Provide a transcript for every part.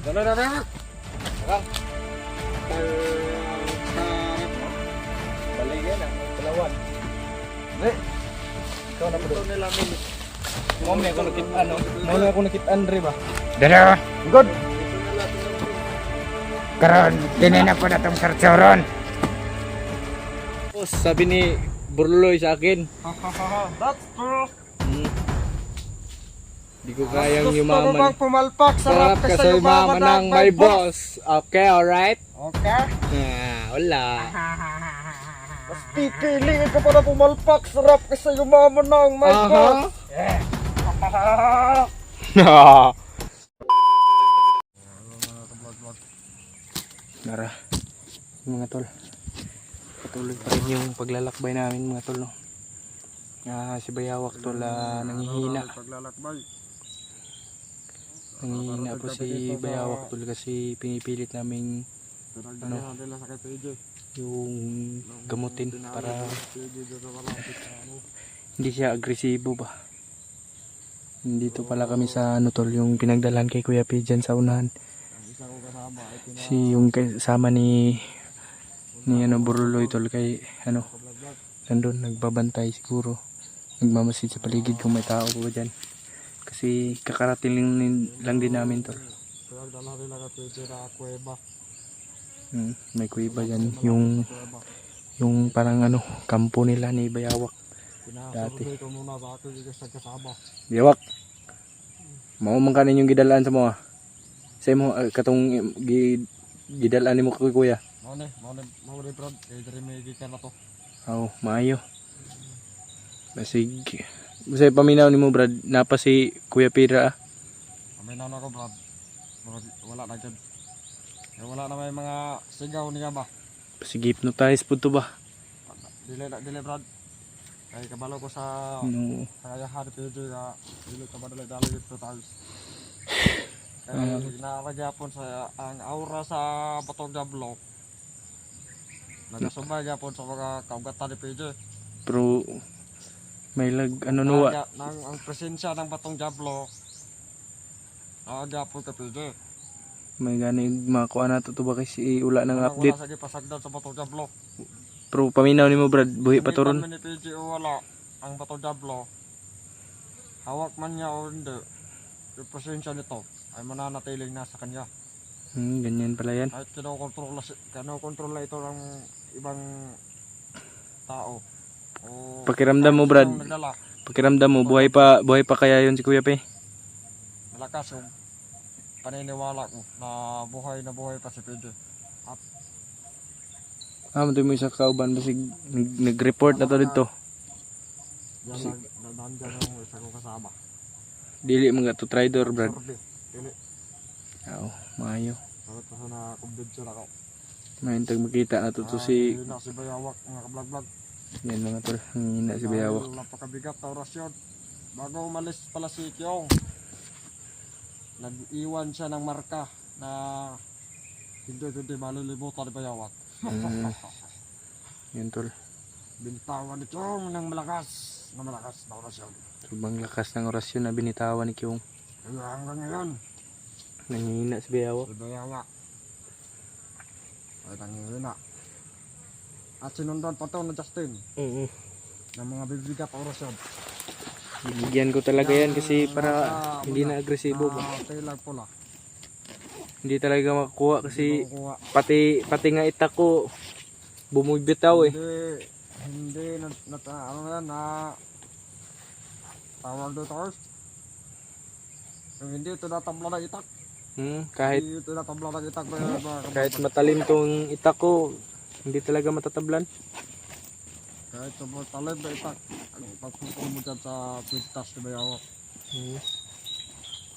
Dala. Balikin ang palawan. Ikaw na po doon nila minit. Mami ako nakit-an, no? Mami ako nakit-an, ba? Dala. Good. Karon, dinay na po na itong sartsoron. Sabi ni Burloy sa akin. That's true. Di ko kayang Gusto mo yumaman. bang pumalpak? Sarap ka sa yumaman ng my boss. Okay, alright? Okay. Wala. Mas pipiliin ka pa na pumalpak. Sarap ka sa yumaman ng my boss. Nara, mga tol. Patuloy pa rin yung paglalakbay namin mga tol, no? Si Bayawak tol, nangihina. Paglalakbay. Nangihina po si Bayawak tol kasi pinipilit namin yung gamutin para hindi siya agresibo ba. Dito pala kami sa ano tol, yung pinagdalan kay Kuya P dyan sa unahan. Si yung kasama ni Buruloy tol kay nandun nagbabantay siguro, nagmamasid sa paligid kung may tao ba dyan kasi kakarating lang din namin tol. May kuweba dyan, yung parang kampo nila ni Bayawak dati. Bayawak, maumang kanin yung gidalaan sa mga sa mo katong gidalaan mo kay kuya. Mauni brad, kay diri may gikan na to. Maayo. Basig. Bisay paminaw nimo brad, napa si Kuya Pira. Paminaw na ko brad. Wala na dyan. Wala na may mga sigaw niya ba? Sige, hypnotize po to ba? Dili brad. Kay kabalo ko sa kakayahan PJ nga dili ka madali-dali dito tayo. Naaragyapon sa ang aura sa Batong Diablo. Nagasubay gyapon sa mga kaugatan ni PJ. Pero may nuwa. Ang presensya ng Batong Diablo. Naaragyapon ka PJ. May gani makuha na to ba kasi ula ng update. Wala sa gipasagdan sa Batong Diablo. Pero paminaw nimo brad, buhi pa to ron. Ni PJ o wala ang Batong Diablo. Hawak man niya o hindi. Yung presensya nito ay mananatiling nasa kanya. Ganyan pala yan. Kahit kinokontrol na ito ng ibang tao. O Pakiramdam mo brad. Nagdala, Pakiramdam mo buhay pa kaya yon si Kuya Pe? malakas yung paniniwala ko na buhay pa si PJ. Matuloy mo isang kauban basig nag-report na to dito. Yan nandiyan yung isa ko kasama. Dili mga to trader brad. Dili. Maayo. Bakit kasi na-convince na ako. Mahintag makita na to si Si Bayawak, mga kablog-vlog. yan mga tol, hina si Bayawak. Napakabigat na orasyon. Bago umalis pala si Kyong, nag-iwan siya ng marka na hindi malilimutan ni Bayawak. Yan tol. Binitawan ni Kyong ng malakas na orasyon. Subang lakas ng orasyon na binitawan ni Kyong. Kaya hanggang ngayon, Nanghihina si Bayawak. si Bayawak ay nangihina. At sinundan pa to na Justin ng mga bibigat na orasyon. Bibigyan ko talaga yan kasi para hindi na agresibo ba. Tailag pula. Hindi talaga makakuha kasi Makukuha. pati nga itak ko bumibitaw eh. Hindi tawag dito yung hindi ito natabla ng itak. Kahit Hindi ito natabla ng itak. kahit matalim tong itak ko, hindi talaga matatablan. Kahit sa talim na itak. Pagpupul mo dyan sa pintas ni Bayawak.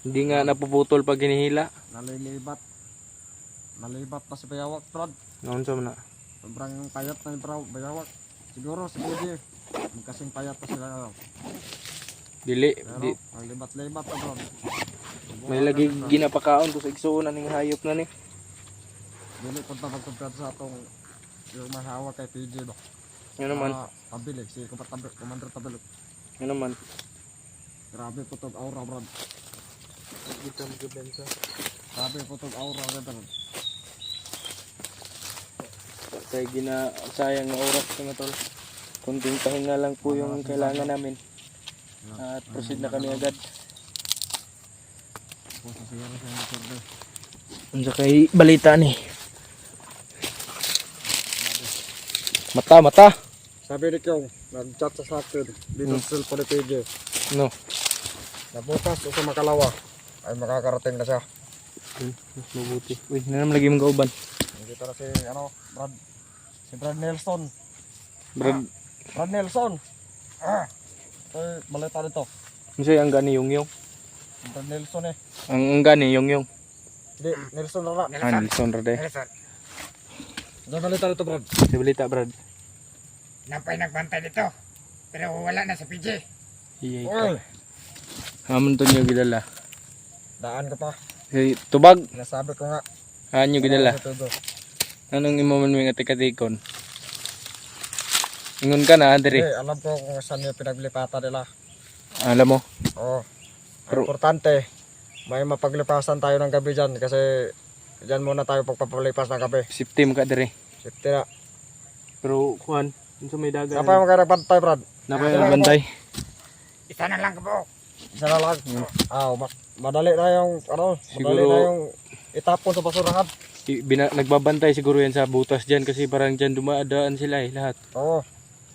Hindi nga napuputol pag hinihila. Nalilibat na si Bayawak, Brad. Noon sa mana. Sobrang payat na yung Bayawak. Siguro si PJ kasing payat na sila. Dili. Pero ang libat-libat na Brad. May lagi ginapakaon to sa igsuunan ng hayop na ni. Dili punta magkumpiyat sa atong yung mahawa kay PJ ba. Yan naman. Tabilik, si Commander Tabilik. Yan naman. Grabe po itong aura, Brad. Dito ang gabenta. Sabi po itong aura ka Brad. Kaya sayang na oras mga tol. Kunting pahinga lang po yung kailangan namin. At proceed na kami agad. Po sa siyara sa motor de. Unsa kay balita ni? Mata. Sabi ni Kyong, nag-chat sa akin dito sa cellphone ni PJ. No. Nabukas o sa Makalawa ay makakarating na siya. Mas mabuti. Uy, nanam lagi mong kauban. Dito na si Brad. Si Brad Nelson. Brad, Brad Nelson. Balita nito. unsay ang gani yung. Brad Nelson eh. Ang gani yung. Hindi, Nelson na. Nelson rade. Nelson, Diyan balita nito Brad. Sa balita, Brad. napay nagbantay dito. Pero wala na sa PJ. Iyay Uy, ka. Hamon to niyo gidala. daan ka pa. Si tubag, Nasabi ko nga. anyo gidala. Sa tudo. Anong imo man mga tikatikon? Ingon ka na, Hindi, diri. alam ko kung saan yung pinaglipatan nila. Alam mo? Oo. Pero- Importante, may mapaglipasan tayo ng gabi dyan kasi dyan muna tayo pagpapalipas ng gabi. Safety mo ka diri. Safety na. Pero kuan, unsa may dagat? Kapag magkanagbantay, Brad? Napay ang bantay. Isa na lang po. Isa na lang. Madali na yung, madali Siguro- na yung itapon sa basurahan. Nagbabantay siguro yan sa butas dyan kasi parang dyan dumadaan sila lahat. Oo.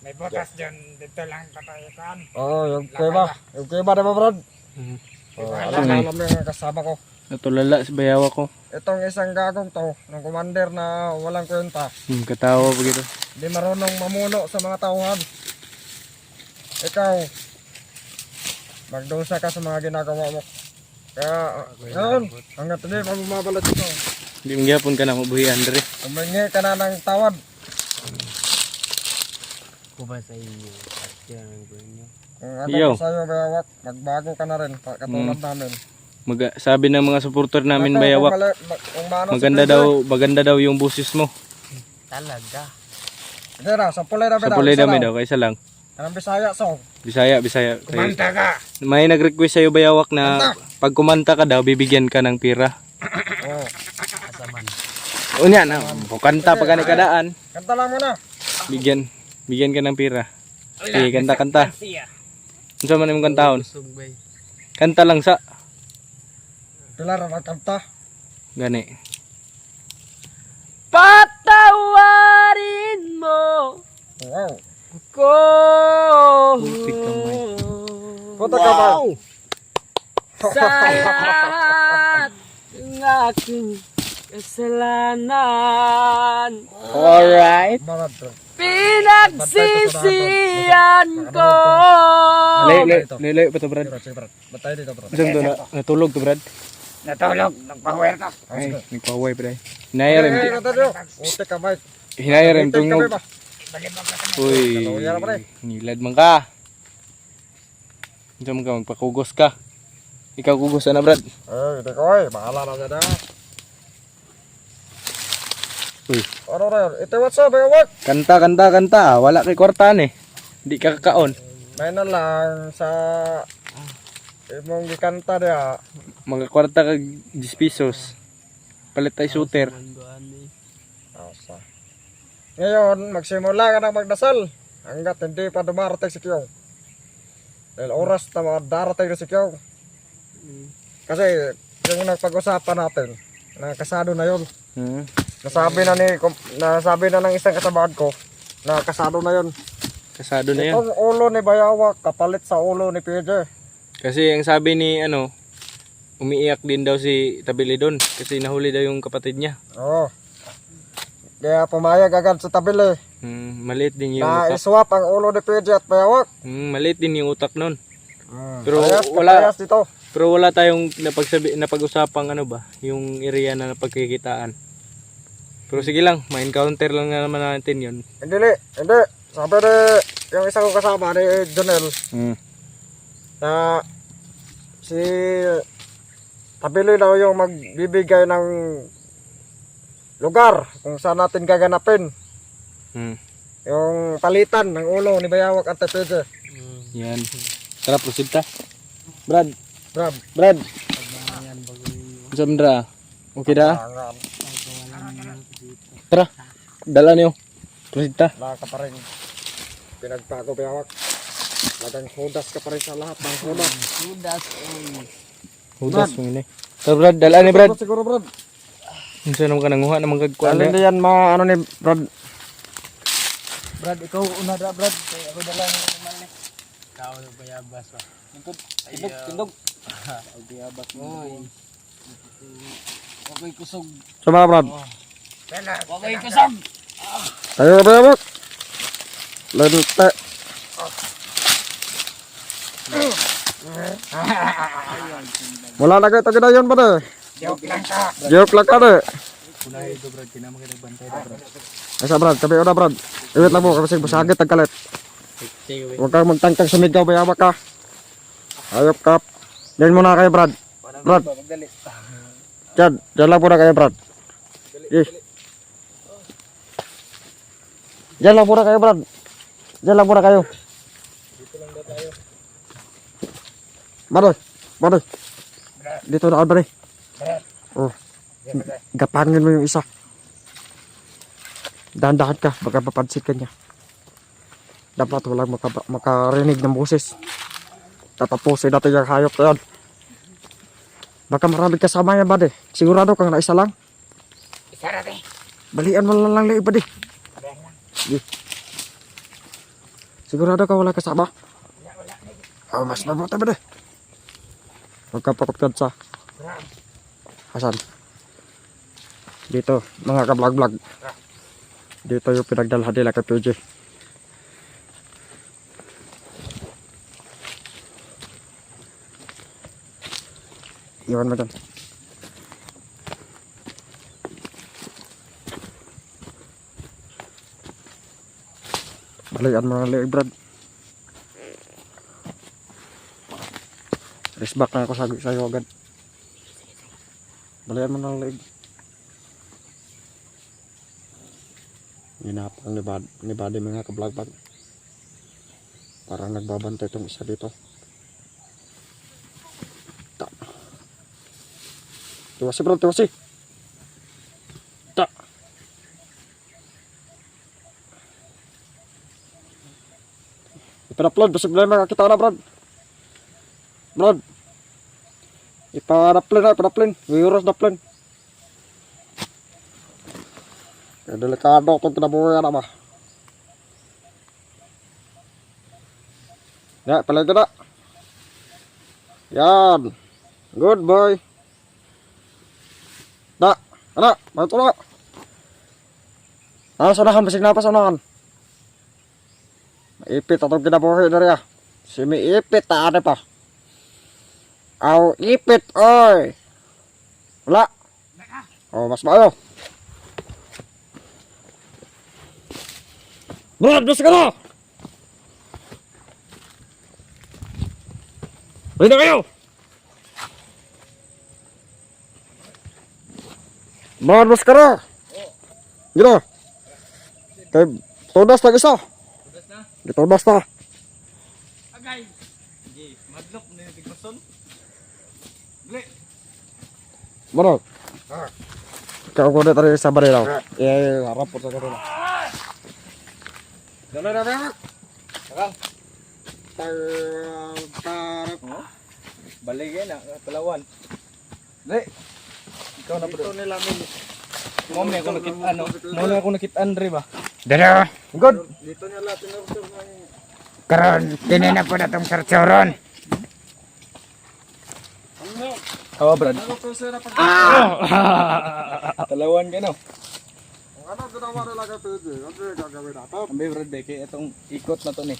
May butas dyan. Dito lang tatayakan. Oo, yung kuweba. Yung kuweba, diba, Brad? Hmm. Oo, alam na yung kasama ko. Natulala sa bayawa ko. Itong isang gagong to, ng commander na walang kwenta, Katawa pa gito. hindi marunong mamuno sa mga tauhan. Ikaw, magdusa ka sa mga ginagawa mo. Kaya, ngayon, hanggang hindi pa bumabalat ito. Hindi magyapon ka na mabuhian diri. Umingi ka na ng tawad. Kuba sa inyo at yan ang inyo. Kung ano Iyo. pa sa'yo, bayawak, magbago ka na rin, katulad namin. Sabi ng mga supporter namin Ito, bayawak, kung maano si maganda daw yung busis mo. Talaga. Hindi na, sa pulay na Sa pulay dami daw, kaysa lang. Anong Bisaya song? Bisaya. Kumanta ka. May nag-request sa'yo bayawak na pag kumanta ka daw, bibigyan ka ng pira. Oo. Kasaman. Unya na, kanta pa ka kadaan. Kanta lang muna. Bigyan ka ng pira. Sige, kanta. Unsa man imong kantahon? Kanta lang sa Pilar na kanta. gani. Patawarin mo Wow. ko. Putik kamay. Punta ka ba? Sa lahat ng aking kasalanan. Alright. Marad bro. Pinagsisiyan ko. Lele pa to, Brad. Sige Brad. Batay dito bro. Isang to natulog to, Brad. Natulog. Nagpahuwer ka. Ay, nagpaway pa dai. Hinayarem Utek ka Mike. hinayarem tungog. Balibag ka sa Uy. Kalawyan na, pre. Nilad man ka. Diyan ka magpakugos ka. Ikaw kugos na, Brad. Hindi ko eh. Bahala na dyan ah. Uy. Ano rin? Ito what's up, bayawak? Kanta. Wala kay kwartaan eh. Di ka kakaon. May na lang sa imong gikanta dia. Mga kwarta kag 10 pesos. Palit tay shooter. Asa. Ngayon, magsimula ka na magdasal. Hanggat hindi pa dumarating si Kyong. Dahil oras na darating na si Kyong. Kasi yung nagpag-usapan natin, nakasado na yun. Nasabi na ng isang kasabahan ko, na kasado na yun. Kasado na yan. Itong ulo ni Bayawak, kapalit sa ulo ni PJ. Kasi ang sabi ni umiiyak din daw si Tabilidon kasi nahuli daw yung kapatid niya. Oo. Kaya pumayag agad sa tabili. Maliit din yung Na utak. iswap ang ulo ni PJ at Bayawak. Maliit din yung utak nun. Pero Parehas dito. Pero wala tayong napag-usapang yung area na napagkikitaan. Pero sige lang, ma-encounter lang na naman natin yun. Hindi. Sabi ni yung isa kong kasama ni Jonel na si Tabili daw yung magbibigay ng lugar kung saan natin gaganapin. Yung palitan ng ulo ni Bayawak at PJ. Yan. Tara, proceed ta. Brad. Brad. Brad. Samdra. Okay na? Angan. Tara. Dala niyo. Proceed ta. Wala ka pa rin. Pinagpago biyawak. Lagang hudas ka pa rin sa lahat ng hudas. Hudas mo yun eh. So Brad, dala ni Brad. Siguro Brad. Unsa naman ka nanguha namang kagkuan Alin niya. diyan ano ni Brad. Brad, ikaw una ra Brad. Kaya ako dala ng mali. Ikaw na bayabas ba. Tindog. Bayabas mo. Ako'y kusog. Sama Brad. Ako'y kusog. Tayo biyawak. Lente. Wala na kayo tagidayon ba de? Joke lang ka. Joke lang ka de. Kunay ito Brad, kinama kita bantay na Brad. Asa Brad, kabi na Brad. Iwit lang mo kasi busagit ang kalit. Sige. Huwag kang magtangkang sumigaw bayawak ka. Ayop ka. Diyan muna kayo Brad. Brad. Magdali. Diyan lang muna kayo Brad. Diyan lang muna kayo Brad. Diyan lang muna kayo. Dito lang daw tayo. Badoy. Dito na Badoy. Brad. Oh. Gapangin mo yung isa. Dahan-dahan ka, baka papansin ka niya. Dapat walang makarinig ng boses. Tatapusin natin yung hayop na yan. Baka maraming kasama yan, Bade. Sigurado kang naisa lang. Isa na din. Balian mo lang lang, Bade. Sige. Sigurado ka wala kasama? Oh, mas mabuti, Bade. Huwag ka pakutkan sa Hasan. Dito, mga ka-vlog-vlog. Dito yung pinagdalhan nila kay PJ. Iwan mo dyan. Balikan mo ng liig, Brad. Risback na ako sa'yo agad. Balikan mo ng liig. Ginapang ni Buddy mga ka-vlog-vlog. Parang nagbabantay itong isa dito. Tiwasi bro, tiwasi. Ta. Ipa-upload, basta problema kakita na Brad. Brad. Ipa-upload. Viewers na plan. Kaya delikado itong kinabuhay na ba. Ya, palagi na. Yan. Good boy. Da, anak, bantu na. Sanahan, basig na pa sanahan. Maipit atong kinabuhi na rin. Simi-ipit, taane pa. Aw, ipit, oy. Wala. Oh, mas maayo. Brad, basta ka na. Balik na kayo. Manos ka na. Gila. Kay todas na isa. Todas na. Agay. Di, madlok na yung tigmason. Dali. Mano? Kau ko na tayo sa baril. Harap po sa kanila. Dala na ba? Saka. Tarap. Baligay na, palawan. Dali. Ikaw na bro. Nila mo ako nakit ano. Mo ako nakit Andre ba? Dalo. Good. Dito niya lahat tinurtur na. Karon, tinina po na itong sartsoron. Kawa Brad. Talawan ka no. Ano ginawa nila kay PJ? Ano yung gagawin natin? Ambil Brad kay itong ikot na to ni.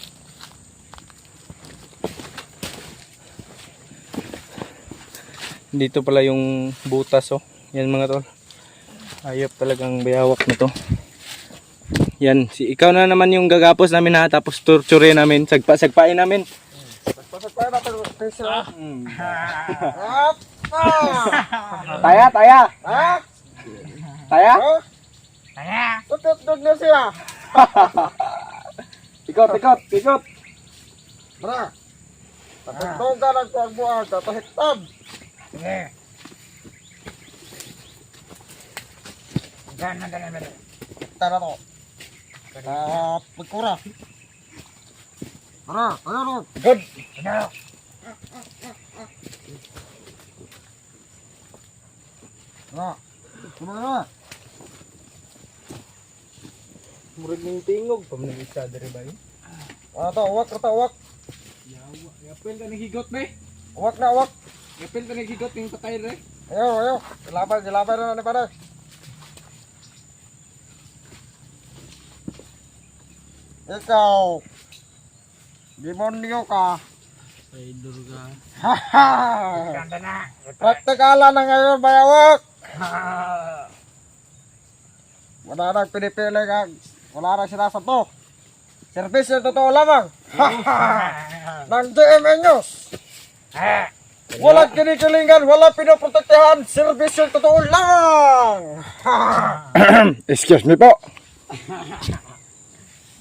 Dito pala yung butas oh. Yan mga tol. Ayop talagang bayawak na to. Yan, si ikaw na naman yung gagapos namin ha, tapos torturein namin, sagpain namin. Pasok natin yung PJ. Taya. Ha? Taya? Kaya, Tutut na siya. Ikot. Bra. Tatugtog ka ng kuwag buwan. Tatahiktab. sige. Gaan man tayo meron. Tara to. Pagkura. Tara, tayo no. Good. Ano? Tara. Tara. Murag ning tingog pa man isa dere ba yun? Uwak. Yawa, yapel ka naghigot ba? Uwak na, uwak. Yapel ka naghigot yung patay re. Ayaw. Gilabay na ni pare. Ikaw. Demonyo ka. Ay durga. Haha. Ganda na. Praktikalan na ngayon, bayawak. Wala nang pinipili ka. Wala nang sinasato. Servisyo totoo lamang. Ng GMA News. Walang kinikilingan, walang pinoprotektahan. Servisyo totoo lang. Excuse me po.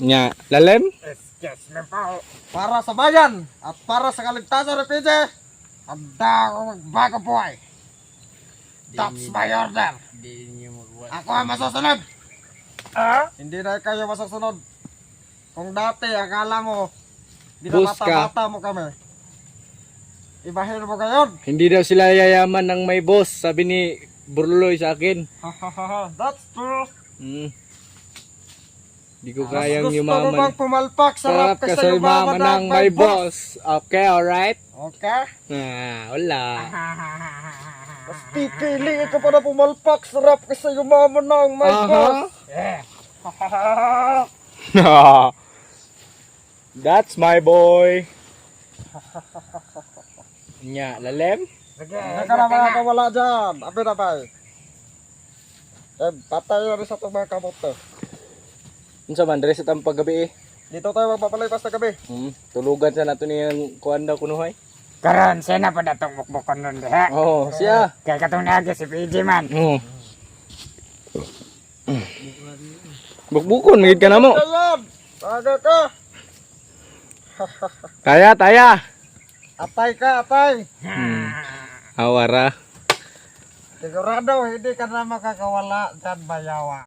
Nya, lalem? Excuse me po. Para sa bayan at para sa kaligtasan ng PJ, handa ako magbago buhay. That's my order. Di niyo magwa. Ako ang masusunod. Ah? Hindi na kayo masusunod. Kung dati, akala mo, Boss ka. binabata-bata mo kami. Ibahin mo ngayon. Hindi daw sila yayaman ng may boss, sabi ni Burloy sa akin. That's true. Di ko kayang Gusto mo yumaman. bang pumalpak sa rap Sarap ka kasi sa yumaman yumaman ng may boss. Okay, alright? Okay? Wala. Mas pipili ka pa na pumalpak sa rap kasi yumaman ng may boss. Eh. That's my boy. Nya, lalem? Sige. Hindi ka na makakawala dyan. Abay. Patay na rin sa itong mga kamote. Unsa man, dress at ang paggabi eh. Dito tayo magpapalipas na gabi. Tulugan sa nato niyang kuhan daw kunuhay. Karon, siya na pa na itong mukbukon nun diha. Oo, siya. Kaya katong nagi si PJ man. Oo. Bukbukon, magid ka na mo. Ayan! Taga ka! Taya. Atay ka, atay! Awara. Sigurado, hindi ka na makakawala dyan, bayawa.